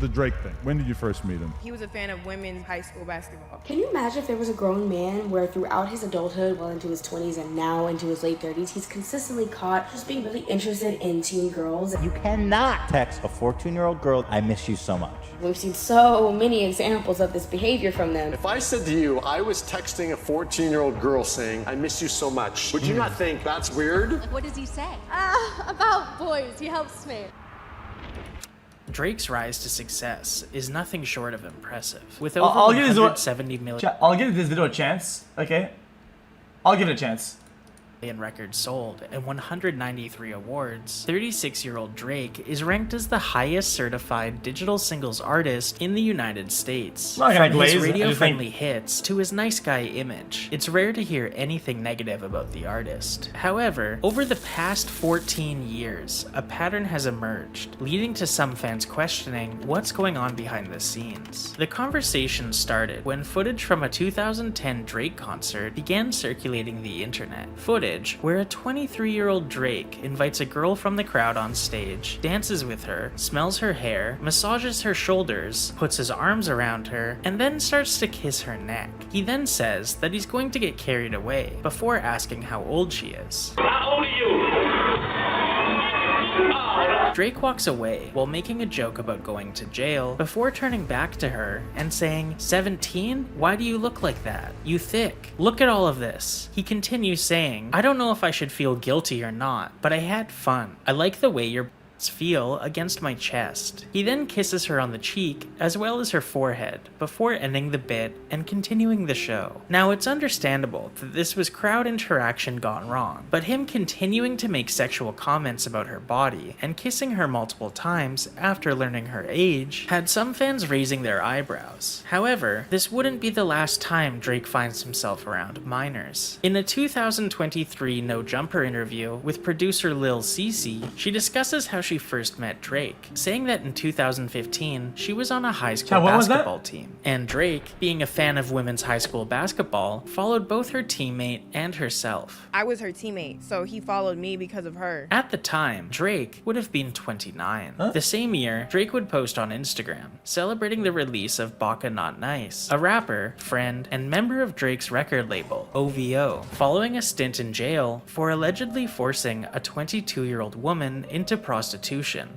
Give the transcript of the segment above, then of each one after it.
the Drake thing? When did you first meet him? He was a fan of women's high school basketball. Can you imagine if there was a grown man where throughout his adulthood, well into his 20s and now into his late 30s, he's consistently caught just being really interested in teen girls? You cannot text a 14-year-old girl, I miss you so much. We've seen so many examples of this behavior from them. If I said to you, I was texting a 14-year-old girl saying, I miss you so much, would you not think that's weird? Like, what does he say? About boys, he helps me. Drake's rise to success is nothing short of impressive. With over 170 million I'll give this video a chance, okay? I'll give it a chance. records sold and 193 awards, 36-year-old Drake is ranked as the highest certified digital singles artist in the United States. From his radio-friendly hits to his nice guy image, it's rare to hear anything negative about the artist. However, over the past 14 years, a pattern has emerged, leading to some fans questioning what's going on behind the scenes. The conversation started when footage from a 2010 Drake concert began circulating the internet. Footage where a 23-year-old Drake invites a girl from the crowd on stage, dances with her, smells her hair, massages her shoulders, puts his arms around her, and then starts to kiss her neck. He then says that he's going to get carried away, before asking how old she is. How old are you? Drake walks away while making a joke about going to jail, before turning back to her and saying, 17? Why do you look like that? You thick. Look at all of this. He continues saying, I don't know if I should feel guilty or not, but I had fun. I like the way your feel against my chest. He then kisses her on the cheek as well as her forehead before ending the bit and continuing the show. Now, it's understandable that this was crowd interaction gone wrong, but him continuing to make sexual comments about her body and kissing her multiple times after learning her age had some fans raising their eyebrows. However, this wouldn't be the last time Drake finds himself around minors. In a 2023 No Jumper interview with producer Lil Cece, she discusses how she first met Drake, saying that in 2015 she was on a high school basketball team, and Drake, being a fan of women's high school basketball, followed both her teammate and herself. I was her teammate, so he followed me because of her. At the time, Drake would have been 29. The same year, Drake would post on Instagram, celebrating the release of Baka Not Nice, a rapper, friend, and member of Drake's record label, OVO, following a stint in jail for allegedly forcing a 22-year-old woman into prostitution,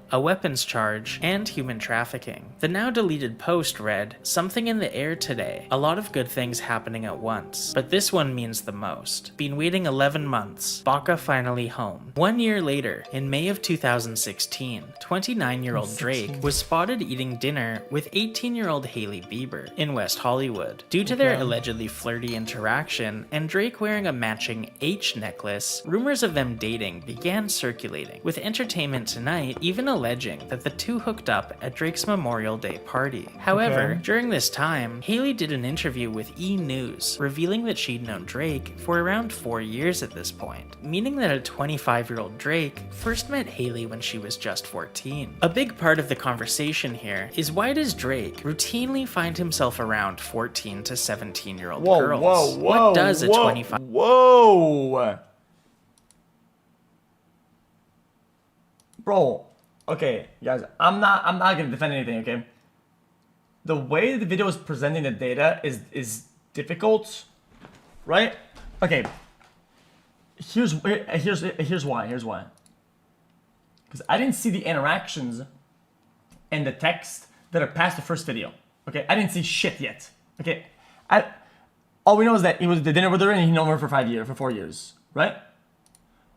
a weapons charge, and human trafficking. The now deleted post read, "Something in the air today. A lot of good things happening at once. But this one means the most. Been waiting 11 months. Baka finally home." 1 year later, in May of 2016, 29-year-old Drake was spotted eating dinner with 18-year-old Hailey Bieber in West Hollywood. Due to their allegedly flirty interaction and Drake wearing a matching H necklace, rumors of them dating began circulating, with Entertainment Tonight even alleging that the two hooked up at Drake's Memorial Day party. However, during this time, Hailey did an interview with E! News, revealing that she'd known Drake for around 4 years at this point, meaning that a 25-year-old Drake first met Hailey when she was just 14. A big part of the conversation here is, why does Drake routinely find himself around 14 to 17-year-old girls? What does a 25- Whoa! Bro, okay, guys, I'm not gonna defend anything, okay? The way the video is presenting the data is difficult, right? Okay, here's why. Because I didn't see the interactions and the text that are past the first video. Okay, I didn't see shit yet. Okay, all we know is that he was at the dinner with her and he known her for 4 years, right?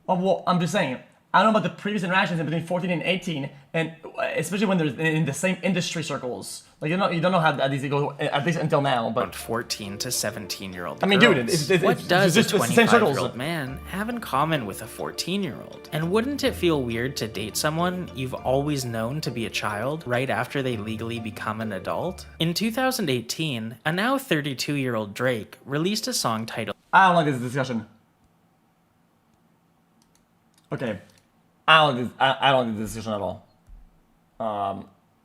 Well, I'm just saying. I don't know about the previous interactions in between 14 and 18, and especially when they're in the same industry circles. Like, you don't know how these go, at least until now, but... 14 to 17-year-old I mean, girls. dude, what does it's a the same circles. 25-year-old man have in common with a 14-year-old? And wouldn't it feel weird to date someone you've always known to be a child right after they legally become an adult? In 2018, a now 32-year-old Drake released a song titled... I don't like this discussion. Okay. I don't like this discussion at all.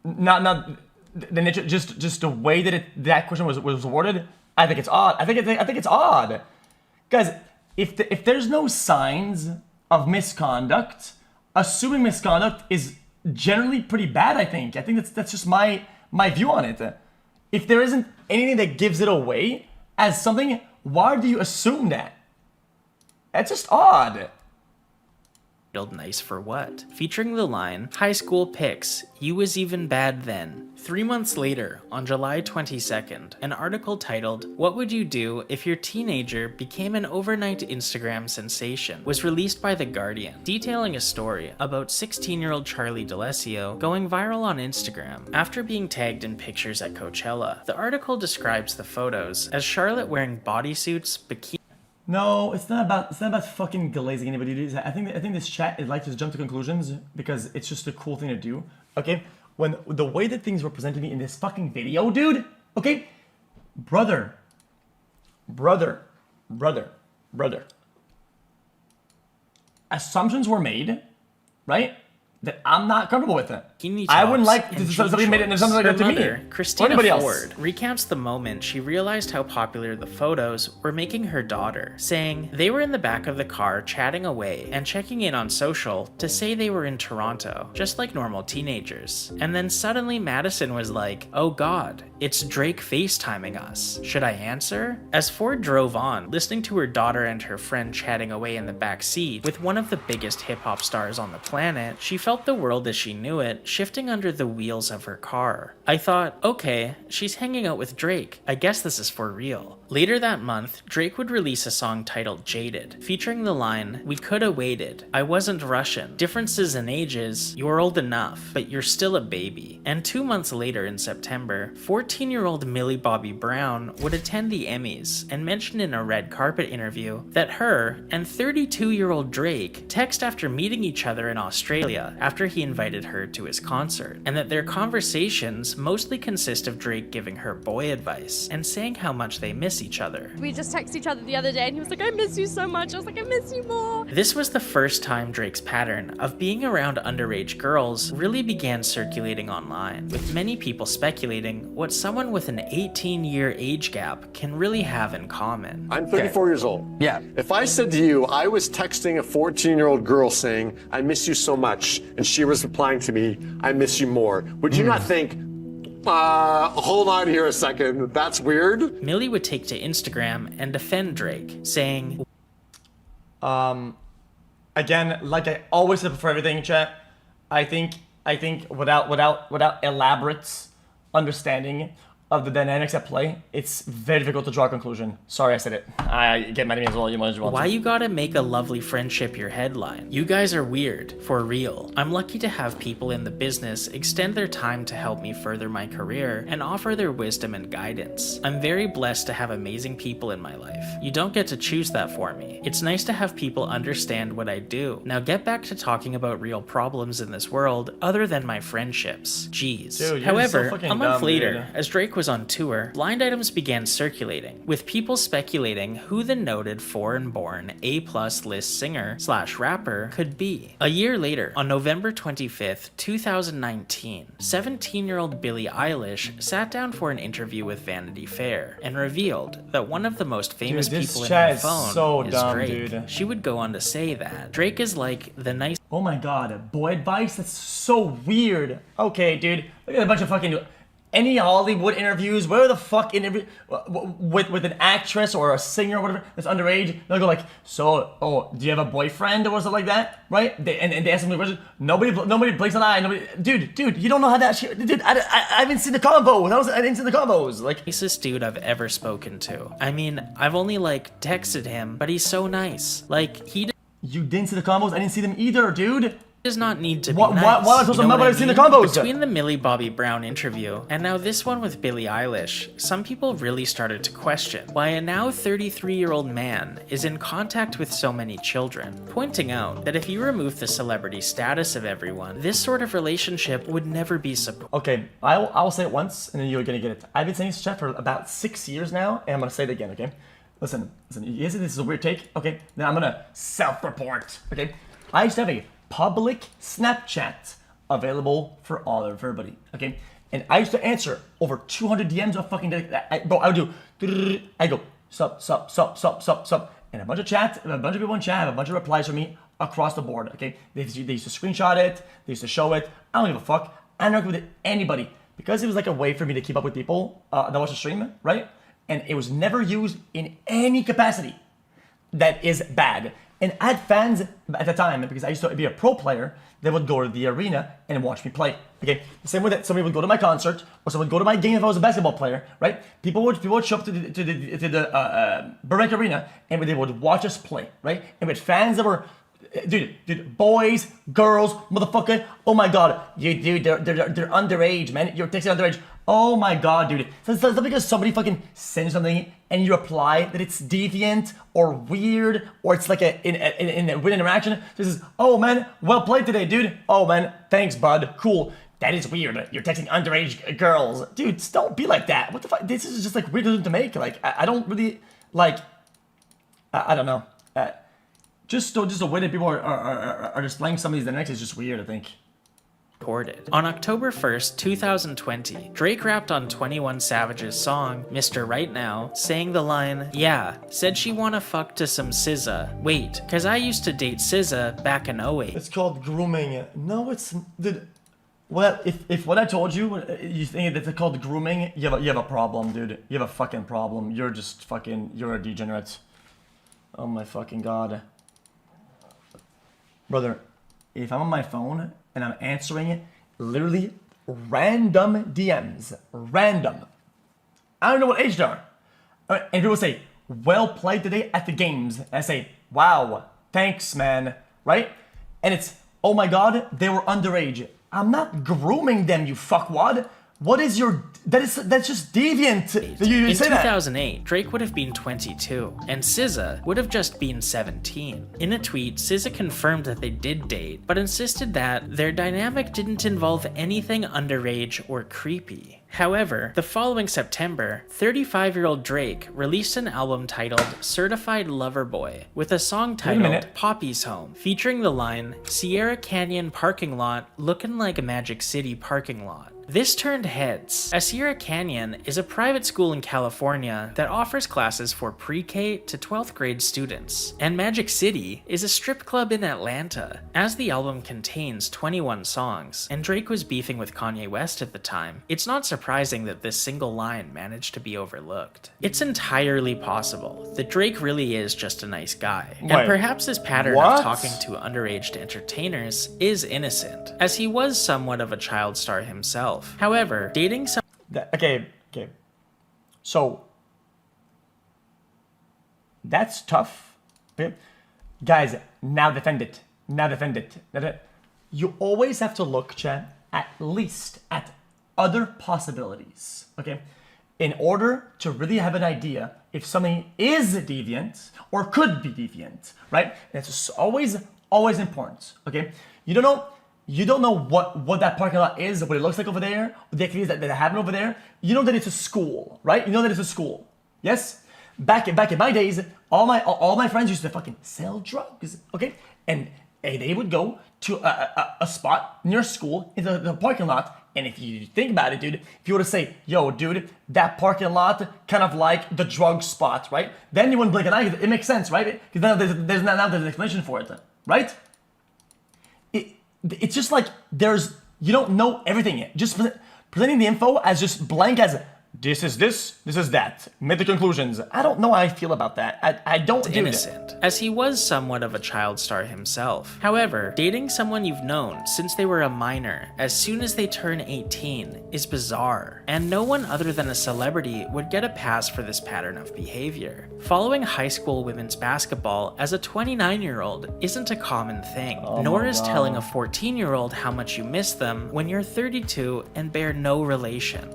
Not the nature, just the way that that question was worded. I think it's odd. I think it's odd, guys. If there's no signs of misconduct, assuming misconduct is generally pretty bad, I think. I think that's just my view on it. If there isn't anything that gives it away as something, why do you assume that? That's just odd. Nice for what? Featuring the line, high school pics, you was even bad then. 3 months later, on July 22nd, an article titled, What Would You Do If Your Teenager Became an Overnight Instagram Sensation was released by The Guardian, detailing a story about 16-year-old Charlie D'Alessio going viral on Instagram after being tagged in pictures at Coachella. The article describes the photos as Charlotte wearing bodysuits, bikini. No, it's not about fucking glazing anybody, dude. I think this chat is like to jump to conclusions because it's just a cool thing to do. Okay? When the way that things were presented to me in this fucking video, dude, okay? Brother. Assumptions were made, right? That I'm not comfortable with it. I wouldn't like to somebody made it something like that to me. Christina Ford recounts the moment she realized how popular the photos were making her daughter, saying they were in the back of the car chatting away and checking in on social to say they were in Toronto, just like normal teenagers. And then suddenly Madison was like, oh god, it's Drake FaceTiming us. Should I answer? As Ford drove on, listening to her daughter and her friend chatting away in the back seat with one of the biggest hip-hop stars on the planet, she felt the world as she knew it shifting under the wheels of her car. I thought, okay, she's hanging out with Drake. I guess this is for real. Later that month, Drake would release a song titled Jaded, featuring the line, we coulda waited. I wasn't Russian. Differences in ages, you're old enough, but you're still a baby. And 2 months later in September, 14-year-old Millie Bobby Brown would attend the Emmys and mentioned in a red carpet interview that her and 32-year-old Drake text after meeting each other in Australia after he invited her to his concert, and that their conversations mostly consist of Drake giving her boy advice and saying how much they miss each other. We just texted each other the other day and he was like, I miss you so much. I was like, I miss you more. This was the first time Drake's pattern of being around underage girls really began circulating online, with many people speculating what someone with an 18-year age gap can really have in common. I'm 34 years old. Yeah. If I said to you, I was texting a 14-year-old girl saying, I miss you so much, and she was replying to me, I miss you more, would you not think, hold on here a second, that's weird? Millie would take to Instagram and defend Drake, saying, Again, like I always said for everything, chat, I think without elaborate understanding of the dynamics at play, it's very difficult to draw a conclusion. Sorry I said it. I get mad at me as well. You might as well. why you gotta make a lovely friendship your headline? You guys are weird, for real. I'm lucky to have people in the business extend their time to help me further my career and offer their wisdom and guidance. I'm very blessed to have amazing people in my life. You don't get to choose that for me. It's nice to have people understand what I do. Now get back to talking about real problems in this world other than my friendships. Jeez. Dude, however, so a month dumb, later, dude. as Drake was on tour, blind items began circulating, with people speculating who the noted foreign-born A-plus list singer/rapper could be. A year later, on November 25th, 2019, 17-year-old Billie Eilish sat down for an interview with Vanity Fair and revealed that one of the most famous people in her phone so is dumb, Drake. dude. She would go on to say that Drake is like the nice. Oh my god, boy advice? That's so weird. Okay, dude. Look at a bunch of fucking... Any Hollywood interviews, where the fuck interview with an actress or a singer or whatever that's underage, they'll go like, so, oh, do you have a boyfriend or something like that, right? And they ask them the question. Nobody blinks an eye. Nobody, dude, you don't know how that shit. Dude, I haven't seen the combos. I didn't see the combos. Like, nicest dude I've ever spoken to. I mean, I've only like texted him, but he's so nice. Like you didn't see the combos. I didn't see them either, dude. does not need to be Why nice. am I supposed to know what I've seen the combos? Between the Millie Bobby Brown interview and now this one with Billie Eilish, some people really started to question why a now 33-year-old man is in contact with so many children, pointing out that if you remove the celebrity status of everyone, this sort of relationship would never be supported. Okay, I will say it once and then you're gonna get it. I've been saying this chat for about 6 years now, and I'm gonna say it again, okay? Listen, you guys think this is a weird take? Okay, now I'm gonna self-report, okay? I used to have a public Snapchat available for all of everybody, okay? And I used to answer over 200 DMs a fucking day. Bro, I would do, I go, sup, and a bunch of people in chat have a bunch of replies from me across the board, okay? They used to screenshot it, they used to show it. I don't give a fuck. I don't argue with anybody because it was like a way for me to keep up with people that watch the stream, right? And it was never used in any capacity that is bad. And I had fans at the time, because I used to be a pro player, they would go to the arena and watch me play. Okay, the same way that somebody would go to my concert, or someone would go to my game if I was a basketball player, right? People would show up to the Burbank Arena and they would watch us play, right? And with fans that were, dude, boys, girls, motherfucker. Oh my god, dude, they're underage, man. You're texting underage. Oh my god, dude. So it's not because somebody fucking sends something and you reply that it's deviant or weird or it's like in a weird interaction. This is, oh man, well played today, dude. Oh man, thanks, bud. Cool. That is weird. You're texting underage girls. Dude, don't be like that. What the fuck? This is just like weird to make. Like, I don't really, like, I don't know. Just the way that people are displaying some of these dynamics is just weird, I think. Recorded. On October 1st, 2020, Drake rapped on 21 Savage's song, Mr. Right Now, saying the line, "Yeah, said she wanna fuck to some SZA. Wait, cause I used to date SZA back in 08. It's called grooming. No, it's... Dude, well, if what I told you, you think that it's called grooming, you have a problem, dude. You have a fucking problem. You're just fucking... You're a degenerate. Oh my fucking god. Brother, if I'm on my phone and I'm answering literally random DMs, random. I don't know what age they are. And people say, well played today at the games. And I say, wow, thanks, man, right? And it's, oh my god, they were underage. I'm not grooming them, you fuckwad. What is your... That's just deviant. In 2008, Drake would have been 22, and SZA would have just been 17. In a tweet, SZA confirmed that they did date, but insisted that their dynamic didn't involve anything underage or creepy. However, the following September, 35-year-old Drake released an album titled Certified Lover Boy, with a song titled Poppy's Home, featuring the line, "Sierra Canyon parking lot looking like a Magic City parking lot." This turned heads, as Sierra Canyon is a private school in California that offers classes for pre-K to 12th grade students, and Magic City is a strip club in Atlanta. As the album contains 21 songs, and Drake was beefing with Kanye West at the time, it's not surprising that this single line managed to be overlooked. It's entirely possible that Drake really is just a nice guy, and perhaps his pattern of talking to underage entertainers is innocent, as he was somewhat of a child star himself. However, dating some... Okay. So, that's tough. Okay. Guys, now defend it. You always have to look, chat, at least at other possibilities, okay? In order to really have an idea if something is deviant or could be deviant, right? And it's always important, okay? You don't know what that parking lot is, what it looks like over there, the activities that happen over there. You know that it's a school, right? You know that it's a school. Yes? Back in my days, all my friends used to fucking sell drugs, okay? And they would go to a spot near school in the parking lot. And if you think about it, dude, if you were to say, yo, dude, that parking lot kind of like the drug spot, right? Then you wouldn't blink an eye. It makes sense, right? Because now there's an explanation for it, right? It's just like you don't know everything yet. Just presenting the info as just blank as this is that. Make the conclusions. I don't know how I feel about that. I don't do innocent, as he was somewhat of a child star himself. However, dating someone you've known since they were a minor as soon as they turn 18 is bizarre, and no one other than a celebrity would get a pass for this pattern of behavior. Following high school women's basketball as a 29-year-old isn't a common thing, nor is telling a 14-year-old how much you miss them when you're 32 and bear no relation.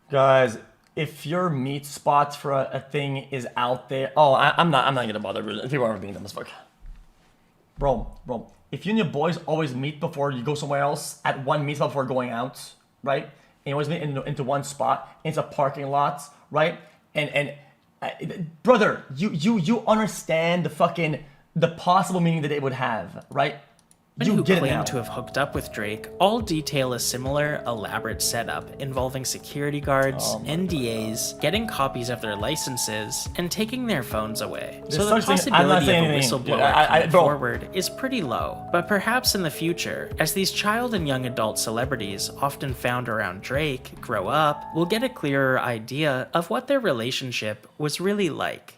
Guys, if your meat spot for a thing is out there, I'm not gonna bother. People are being dumb as fuck. Bro, if you and your boys always meet before you go somewhere else at one meet spot before going out, right? And you always meet into one spot, and it's a parking lot, right? And brother, you understand the possible meaning that it would have, right? Who claim to have hooked up with Drake all detail a similar, elaborate setup involving security guards, NDAs, getting copies of their licenses, and taking their phones away. So the possibility of a whistleblower coming forward is pretty low. But perhaps in the future, as these child and young adult celebrities often found around Drake grow up, we'll get a clearer idea of what their relationship was really like.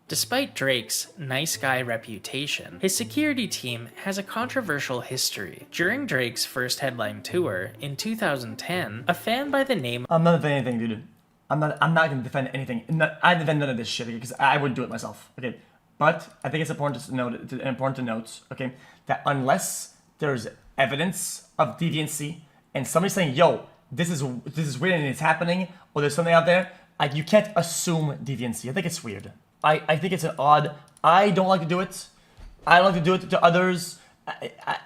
Despite Drake's nice guy reputation, his security team has a controversial history. During Drake's first headline tour in 2010, a fan by the name— I'm not defending anything, dude. I'm not gonna defend anything. I defend none of this shit because I wouldn't do it myself. Okay, but I think it's important to note, okay, that unless there's evidence of deviancy and somebody's saying, "Yo, this is weird and it's happening," or there's something out there, like, you can't assume deviancy. I think it's weird. I think it's an odd. I don't like to do it. I don't like to do it to others.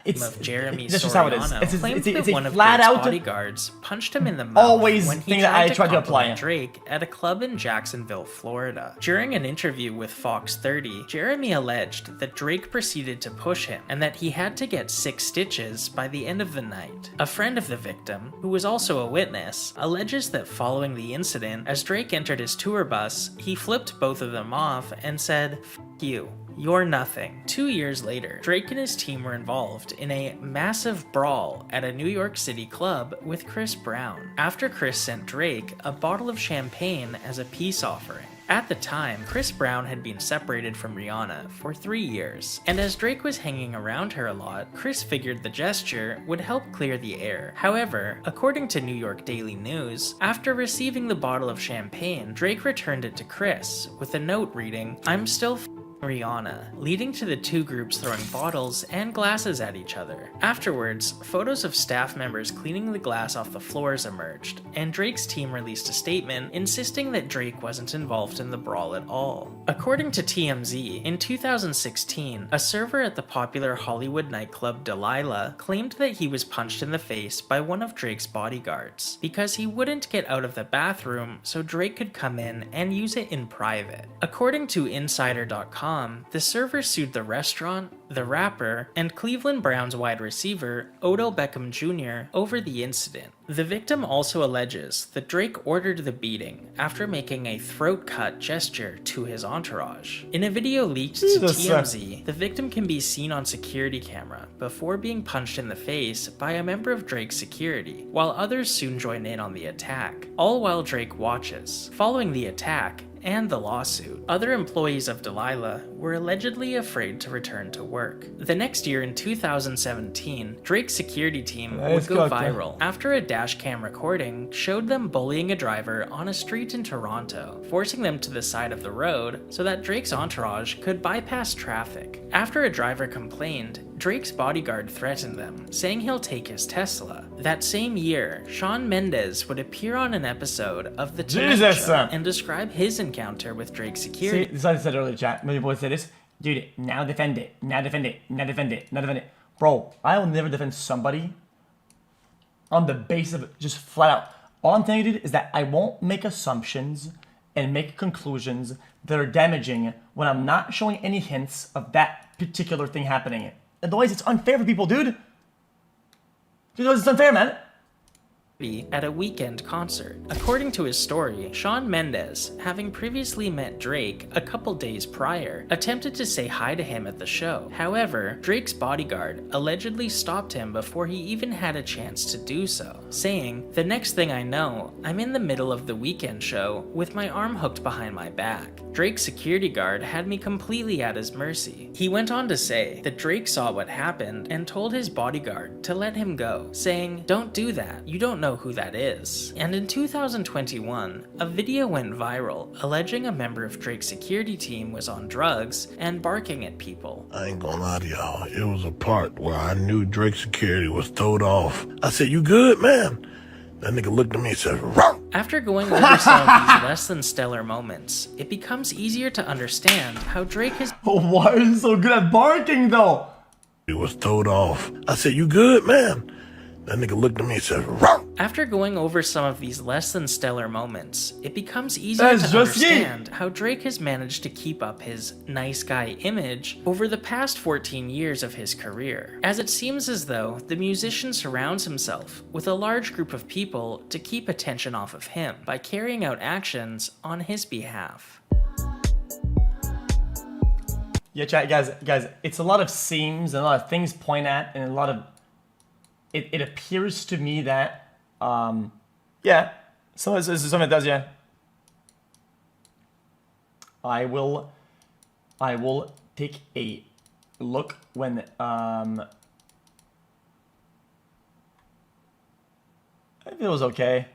It's Jeremy that's just how it is. It's one of Drake's bodyguards punched him in the mouth when he tried to compliment Drake at a club in Jacksonville, Florida. During an interview with Fox 30, Jeremy alleged that Drake proceeded to push him and that he had to get 6 stitches by the end of the night. A friend of the victim, who was also a witness, alleges that following the incident, as Drake entered his tour bus, he flipped both of them off and said, "F you. You're nothing." 2 years later, Drake and his team were involved in a massive brawl at a New York City club with Chris Brown, after Chris sent Drake a bottle of champagne as a peace offering. At the time, Chris Brown had been separated from Rihanna for 3 years, and as Drake was hanging around her a lot, Chris figured the gesture would help clear the air. However, according to New York Daily News, after receiving the bottle of champagne, Drake returned it to Chris with a note reading, "I'm still Rihanna," leading to the two groups throwing bottles and glasses at each other. Afterwards, photos of staff members cleaning the glass off the floors emerged, and Drake's team released a statement insisting that Drake wasn't involved in the brawl at all. According to TMZ, in 2016, a server at the popular Hollywood nightclub Delilah claimed that he was punched in the face by one of Drake's bodyguards because he wouldn't get out of the bathroom so Drake could come in and use it in private. According to Insider.com, the server sued the restaurant, the rapper, and Cleveland Browns wide receiver Odell Beckham Jr. over the incident. The victim also alleges that Drake ordered the beating after making a throat cut gesture to his entourage. In a video leaked to TMZ, the victim can be seen on security camera before being punched in the face by a member of Drake's security, while others soon join in on the attack, all while Drake watches. Following the attack and the lawsuit, other employees of Delilah were allegedly afraid to return to work. The next year in 2017, Drake's security team would go viral after a dashcam recording showed them bullying a driver on a street in Toronto, forcing them to the side of the road so that Drake's entourage could bypass traffic. After a driver complained, Drake's bodyguard threatened them, saying he'll take his Tesla. That same year, Shawn Mendes would appear on an episode of The Tonight Show and describe his encounter with Drake's security. See, this is what I said earlier, chat. Many people say this. Dude, now defend it. Now defend it. Now defend it. Now defend it. Bro, I will never defend somebody on the basis of just flat out. All I'm telling you, dude, is that I won't make assumptions and make conclusions that are damaging when I'm not showing any hints of that particular thing happening. Otherwise, it's unfair for people, dude. Dude, it's unfair, man. At a weekend concert. According to his story, Shawn Mendes, having previously met Drake a couple days prior, attempted to say hi to him at the show. However, Drake's bodyguard allegedly stopped him before he even had a chance to do so, saying, "The next thing I know, I'm in the middle of the weekend show with my arm hooked behind my back. Drake's security guard had me completely at his mercy." He went on to say that Drake saw what happened and told his bodyguard to let him go, saying, "Don't do that, you don't know who that is." And in 2021, a video went viral alleging a member of Drake's security team was on drugs and barking at people. I ain't gonna lie to y'all, it was a part where I knew Drake's security was throwed off. I said, "You good, man?" That nigga looked at me and said, "Row." After going over some of these less than stellar moments, it becomes easier to understand how Drake has— Why is he so good at barking though? He was throwed off. I said, "You good, man?" That nigga looked at me and said, "Row." After going over some of these less than stellar moments, it becomes easier That's to just understand how Drake has managed to keep up his nice guy image over the past 14 years of his career, as it seems as though the musician surrounds himself with a large group of people to keep attention off of him by carrying out actions on his behalf. Yeah, chat, guys, it's a lot of seams and a lot of things point at, and a lot of it appears to me that yeah, some of it does, yeah. I will take a look when it was okay.